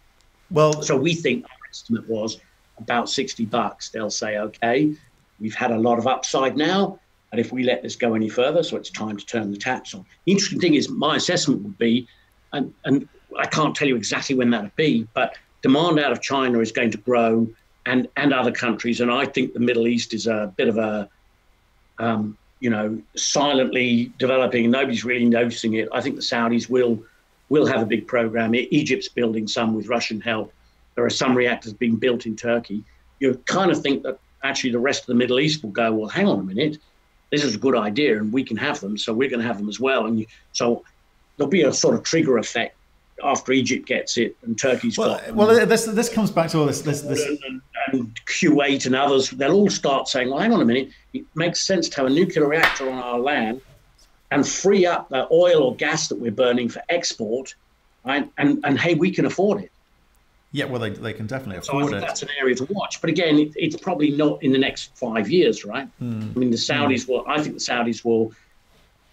Well, so we think our estimate was about $60. They'll say, okay, we've had a lot of upside now, and if we let this go any further, so it's time to turn the taps on. The interesting thing is, my assessment would be, and I can't tell you exactly when that would be, but demand out of China is going to grow, and other countries. And I think the Middle East is a bit of a, silently developing. Nobody's really noticing it. I think the Saudis will have a big program. Egypt's building some with Russian help. There are some reactors being built in Turkey. You kind of think that actually the rest of the Middle East will go, well, hang on a minute, this is a good idea and we can have them, so we're going to have them as well. And so there'll be a sort of trigger effect after Egypt gets it and Turkey's got them. Well, this comes back to all this. And Kuwait and others, they'll all start saying, well, hang on a minute, it makes sense to have a nuclear reactor on our land and free up the oil or gas that we're burning for export, right? And hey, we can afford it. Yeah, well, they can definitely afford it. So I think that's an area to watch. But again, it's probably not in the next 5 years, right? I mean, the Saudis I think the Saudis will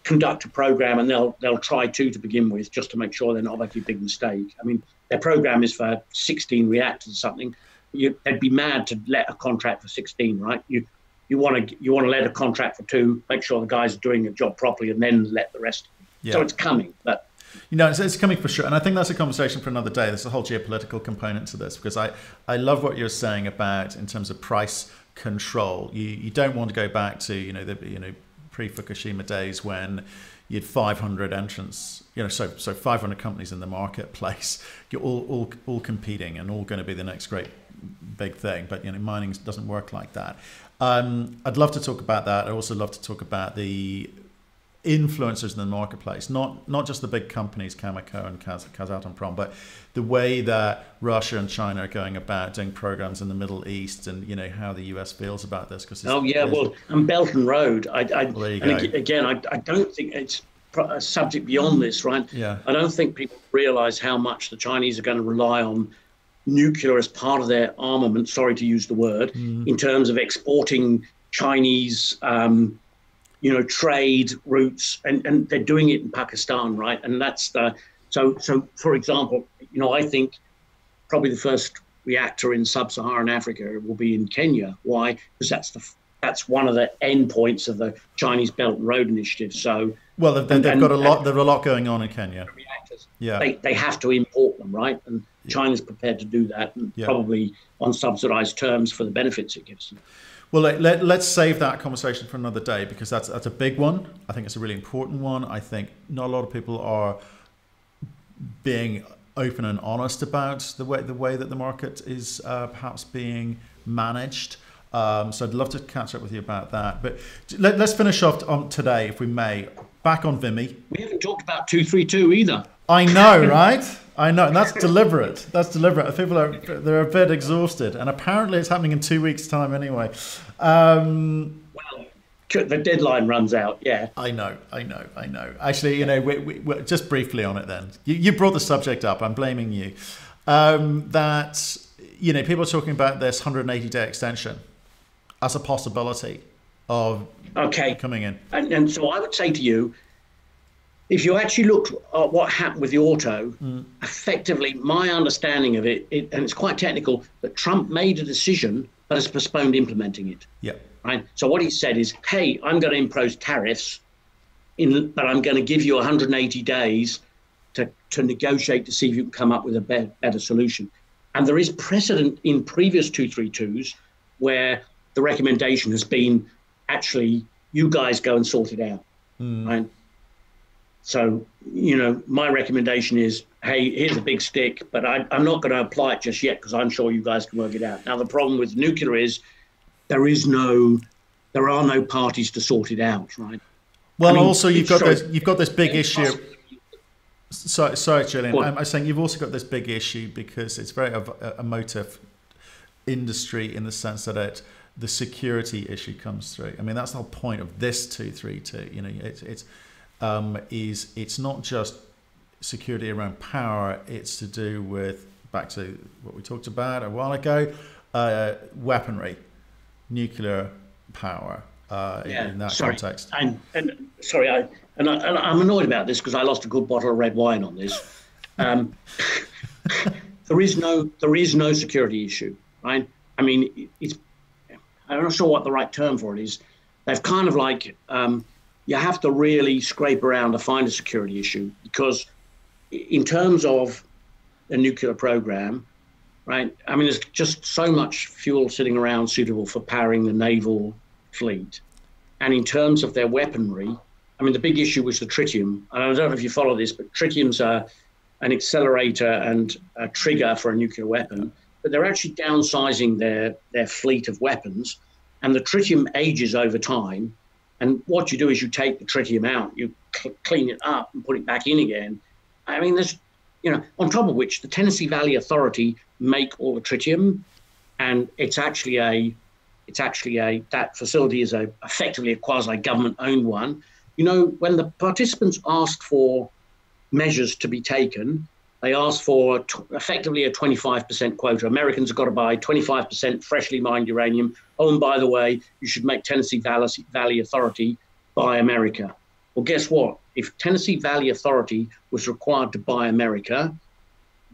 conduct a program, and they'll try to begin with, just to make sure they're not making a big mistake. I mean, their program is for 16 reactors or something. They'd be mad to let a contract for 16, right? You want to let a contract for 2, make sure the guys are doing the job properly, and then let the rest. Yeah. So it's coming, but. It's coming for sure. And I think that's a conversation for another day. There's a whole geopolitical component to this, because I love what you're saying about in terms of price control. You don't want to go back to, pre-Fukushima days when you had 500 entrants, so 500 companies in the marketplace. You're all competing and all going to be the next great big thing. But, mining doesn't work like that. I'd love to talk about that. I'd also love to talk about the influencers in the marketplace, not just the big companies, Cameco and Kazatomprom, but the way that Russia and China are going about doing programs in the Middle East, and how the US feels about this. And Belt and Road. I don't think a subject beyond this, right? Yeah. I don't think people realize how much the Chinese are going to rely on nuclear as part of their armament, sorry to use the word, in terms of exporting Chinese, trade routes, and they're doing it in Pakistan, right? And that's so for example, I think probably the first reactor in sub-Saharan Africa will be in Kenya. Why? Because that's one of the endpoints of the Chinese Belt and Road Initiative. So well, they've got a lot. There's a lot going on in Kenya. Reactors, yeah, they have to import them, right? And China's prepared to do that, and probably on subsidized terms for the benefits it gives them. Well, let's save that conversation for another day, because that's a big one. I think it's a really important one. I think not a lot of people are being open and honest about the way that the market is perhaps being managed. So I'd love to catch up with you about that. But let's finish off on today, if we may. Back on Vimy. We haven't talked about 232 either. I know, right? I know, and that's deliberate. That's deliberate. People they're a bit exhausted, and apparently it's happening in 2 weeks' time anyway. Well, the deadline runs out. Yeah. I know. Actually, we just briefly on it. Then you brought the subject up. I'm blaming you. That people are talking about this 180-day extension as a possibility of coming in. And so I would say to you, if you actually look at what happened with the auto, effectively, my understanding of it, and it's quite technical, that Trump made a decision but has postponed implementing it. Yeah. Right. So what he said is, hey, I'm going to impose tariffs, but I'm going to give you 180 days to negotiate to see if you can come up with a better solution. And there is precedent in previous 232s where the recommendation has been, actually, you guys go and sort it out. Right. So, my recommendation is, hey, here's a big stick, but I'm not going to apply it just yet because I'm sure you guys can work it out. Now, the problem with nuclear is there are no parties to sort it out, right? Well, also you've got this big issue. Sorry, Julian. I'm saying you've also got this big issue because it's very emotive industry in the sense that the security issue comes through. I mean, that's the whole point of this 232. It's not just security around power. It's to do with, back to what we talked about a while ago, weaponry, nuclear power in that context. I'm annoyed about this because I lost a good bottle of red wine on this. There is no security issue, right? I mean, I'm not sure what the right term for it is. They've kind of like, you have to really scrape around to find a security issue, because in terms of a nuclear program, right? I mean, there's just so much fuel sitting around suitable for powering the naval fleet. And in terms of their weaponry, I mean, the big issue was the tritium. And I don't know if you follow this, but tritium's an accelerator and a trigger for a nuclear weapon. But they're actually downsizing their fleet of weapons. And the tritium ages over time. And what you do is you take the tritium out, you clean it up and put it back in again. I mean, there's, on top of which the Tennessee Valley Authority make all the tritium, and that facility is effectively a quasi-government owned one. When the participants asked for measures to be taken, they asked for effectively a 25% quota. Americans have got to buy 25% freshly mined uranium. Oh, and by the way, you should make Tennessee Valley Authority buy America. Well, guess what? If Tennessee Valley Authority was required to buy America,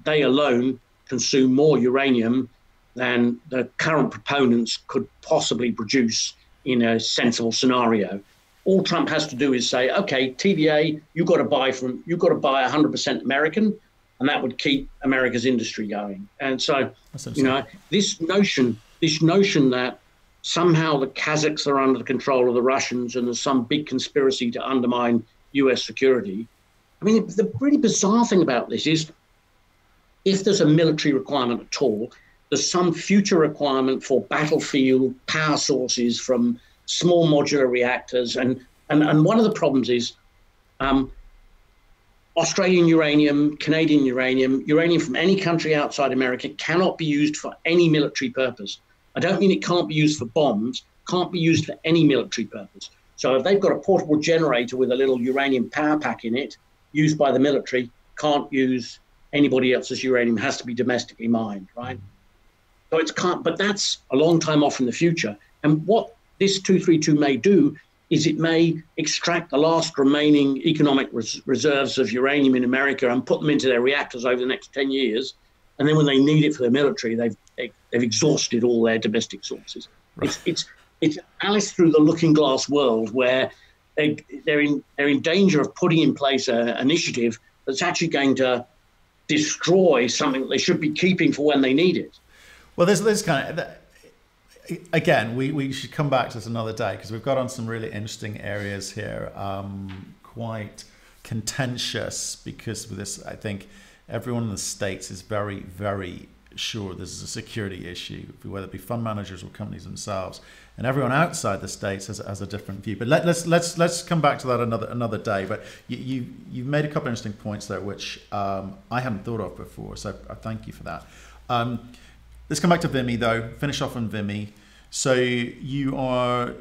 they alone consume more uranium than the current proponents could possibly produce in a sensible scenario. All Trump has to do is say, okay, TVA, you've got to buy 100% American, and that would keep America's industry going. And so, this notion that somehow the Kazakhs are under the control of the Russians and there's some big conspiracy to undermine US security. I mean, the really bizarre thing about this is, if there's a military requirement at all, there's some future requirement for battlefield power sources from small modular reactors. And one of the problems is Australian uranium, Canadian uranium from any country outside America cannot be used for any military purpose. I don't mean it can't be used for bombs, can't be used for any military purpose. So if they've got a portable generator with a little uranium power pack in it, used by the military, can't use anybody else's uranium, has to be domestically mined, right? So it's can't, but that's a long time off in the future. And what this 232 may do is it may extract the last remaining economic reserves of uranium in America and put them into their reactors over the next 10 years. And then when they need it for the military, they've exhausted all their domestic sources. Right. It's Alice through the looking glass world where they're in danger of putting in place an initiative that's actually going to destroy something that they should be keeping for when they need it. Well, there's kind of, again, we should come back to this another day because we've got on some really interesting areas here, quite contentious, because with this, I think everyone in the States is very, very sure this is a security issue, whether it be fund managers or companies themselves, and everyone outside the States has a different view. But let's come back to that another day. But you've made a couple of interesting points there, which I hadn't thought of before, so I thank you for that. Let's come back to Vimy though. Finish off on Vimy. So you are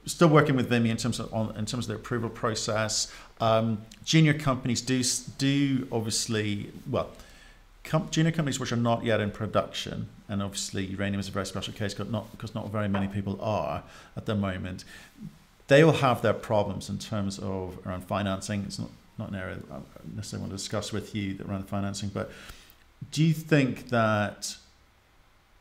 still working with Vimy in terms of the approval process. Junior companies do obviously, well, junior companies which are not yet in production, and obviously uranium is a very special case because not very many people are at the moment. They will have their problems in terms of around financing. It's not an area I necessarily want to discuss with you around financing, but do you think that,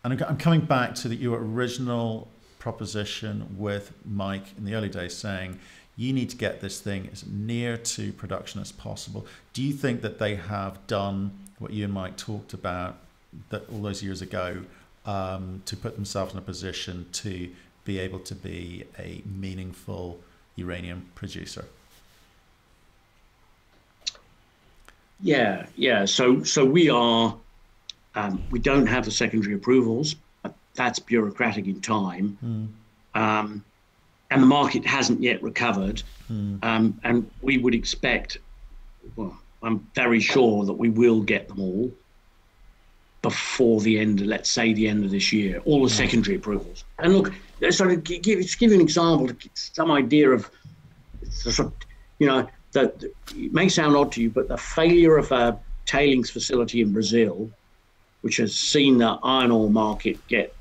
and I'm coming back to your original proposition with Mike in the early days saying you need to get this thing as near to production as possible. Do you think that they have done what you and Mike talked about that all those years ago to put themselves in a position to be able to be a meaningful uranium producer? Yeah. So we are. We don't have the secondary approvals. That's bureaucratic in time. And the market hasn't yet recovered. And we would expect, well, I'm very sure that we will get them all before the end, let's say the end of this year, all the secondary approvals. And look, so to give you an example, to get some idea of, you know, that it may sound odd to you, but the failure of a tailings facility in Brazil, which has seen the iron ore market get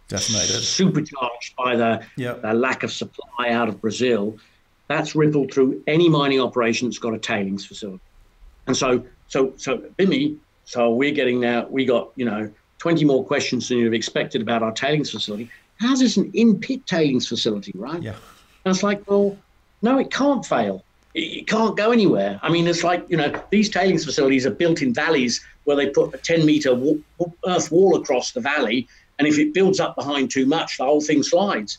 decimated, supercharged by the lack of supply out of Brazil, that's rippled through any mining operation that's got a tailings facility. And so Vimy, so we're getting now, we got, 20 more questions than you'd have expected about our tailings facility. How's this an in-pit tailings facility, right? Yeah. And it's like, well, no, it can't fail. It can't go anywhere. I mean, it's like, these tailings facilities are built in valleys where they put a 10-meter earth wall across the valley, and if it builds up behind too much, the whole thing slides.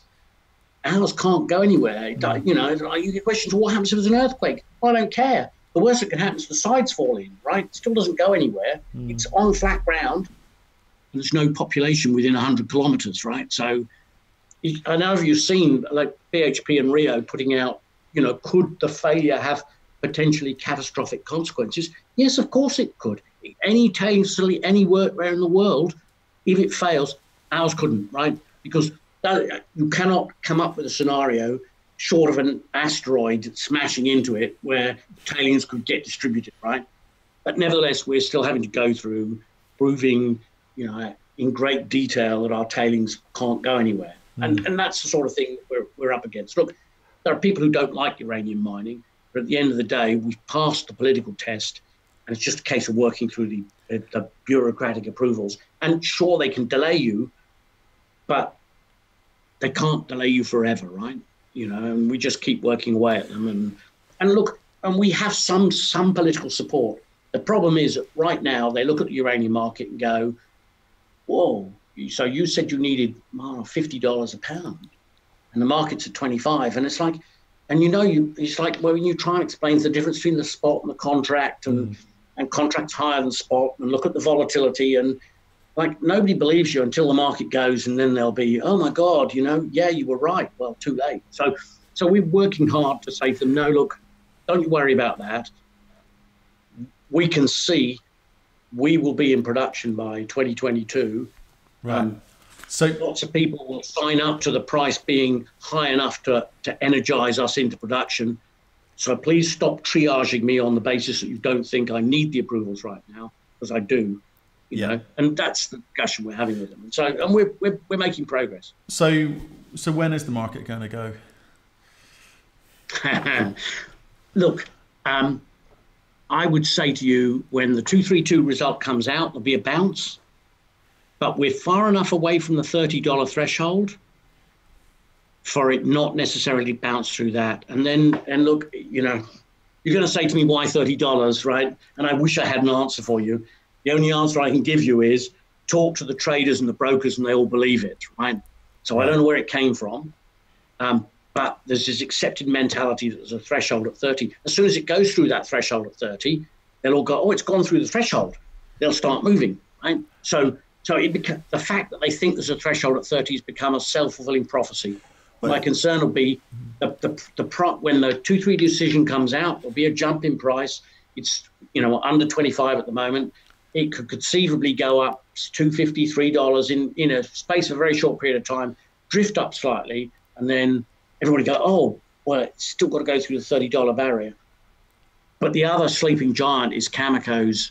Ours can't go anywhere. You get questions, well, what happens if there's an earthquake? Well, I don't care. The worst that can happen is the sides fall in, right? It still doesn't go anywhere. It's on flat ground. And there's no population within 100 kilometers, right? So I know you've seen like BHP and Rio putting out, could the failure have potentially catastrophic consequences? Yes, of course it could. Any tailings facility, anywhere in the world, if it fails, ours couldn't, right? Because you cannot come up with a scenario short of an asteroid smashing into it where tailings could get distributed, right? But nevertheless, we're still having to go through proving, in great detail that our tailings can't go anywhere. And that's the sort of thing we're up against. Look, there are people who don't like uranium mining, but at the end of the day, we've passed the political test, and it's just a case of working through the bureaucratic approvals. And sure, they can delay you, but they can't delay you forever, right? And we just keep working away at them. And look, and we have some political support. The problem is that right now they look at the uranium market and go, whoa, so you said you needed $50 a pound, and the market's at 25, and it's like, and it's like when you try and explain the difference between the spot and the contract, and contracts higher than spot, and look at the volatility, and like nobody believes you until the market goes, and then they'll be, oh my God, yeah, you were right. Well, too late. So we're working hard to say to them, no, look, don't you worry about that. We can see we will be in production by 2022. Right. So lots of people will sign up to the price being high enough to energize us into production. So please stop triaging me on the basis that you don't think I need the approvals right now, because I do. You know, and that's the discussion we're having with them. And so, and we're making progress. So when is the market going to go? Look, I would say to you, when the 232 result comes out, there'll be a bounce, but we're far enough away from the $30 threshold for it not necessarily bounce through that. And then, and look, you know, you're going to say to me, why $30, right? And I wish I had an answer for you. The only answer I can give you is talk to the traders and the brokers and they all believe it, right? So I don't know where it came from, but there's this accepted mentality that there's a threshold at 30. As soon as it goes through that threshold at 30, they'll all go, oh, it's gone through the threshold. They'll start moving, right? So the fact that they think there's a threshold at 30 has become a self-fulfilling prophecy. My concern will be when the 2-3 decision comes out, there'll be a jump in price. It's, you know, under 25 at the moment. It could conceivably go up $2.50, $3 in a space of a very short period of time, drift up slightly, and then everybody go, oh, well, it's still got to go through the $30 barrier. But the other sleeping giant is Cameco's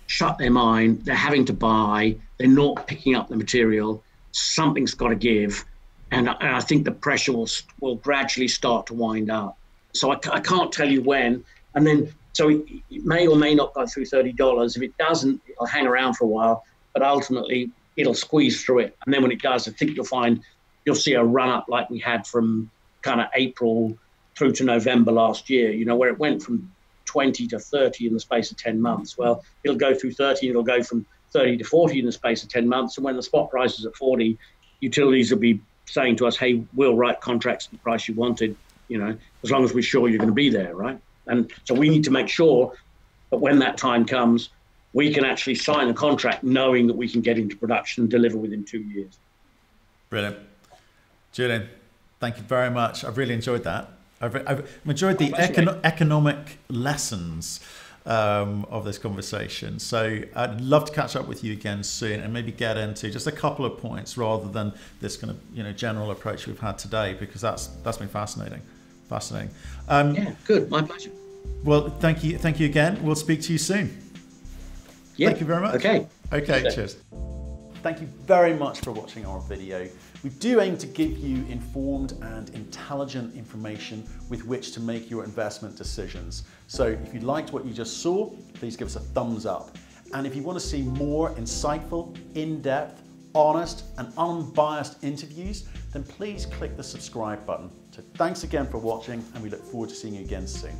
shut their mine. They're having to buy. They're not picking up the material. Something's got to give. And I think the pressure will gradually start to wind up. So I can't tell you when. And then, so it may or may not go through $30. If it doesn't, it'll hang around for a while, but ultimately it'll squeeze through it. And then when it does, I think you'll see a run up like we had from kind of April through to November last year, you know, where it went from 20 to 30 in the space of 10 months. Well, it'll go through 30, it'll go from 30 to 40 in the space of 10 months. And when the spot price is at 40, utilities will be saying to us, hey, we'll write contracts at the price you wanted, you know, as long as we're sure you're going to be there, right? And so we need to make sure that when that time comes, we can actually sign a contract knowing that we can get into production and deliver within 2 years. Brilliant. Julian, thank you very much. I've really enjoyed that. I've enjoyed the economic lessons of this conversation. So I'd love to catch up with you again soon and maybe get into just a couple of points rather than this kind of, you know, general approach we've had today, because that's been fascinating. Yeah, good. My pleasure. Well, thank you again. We'll speak to you soon. Yeah. Thank you very much. Okay. Cheers. Thank you very much for watching our video. We do aim to give you informed and intelligent information with which to make your investment decisions. So if you liked what you just saw, please give us a thumbs up. And if you want to see more insightful, in-depth, honest and unbiased interviews, then please click the subscribe button. So thanks again for watching, and we look forward to seeing you again soon.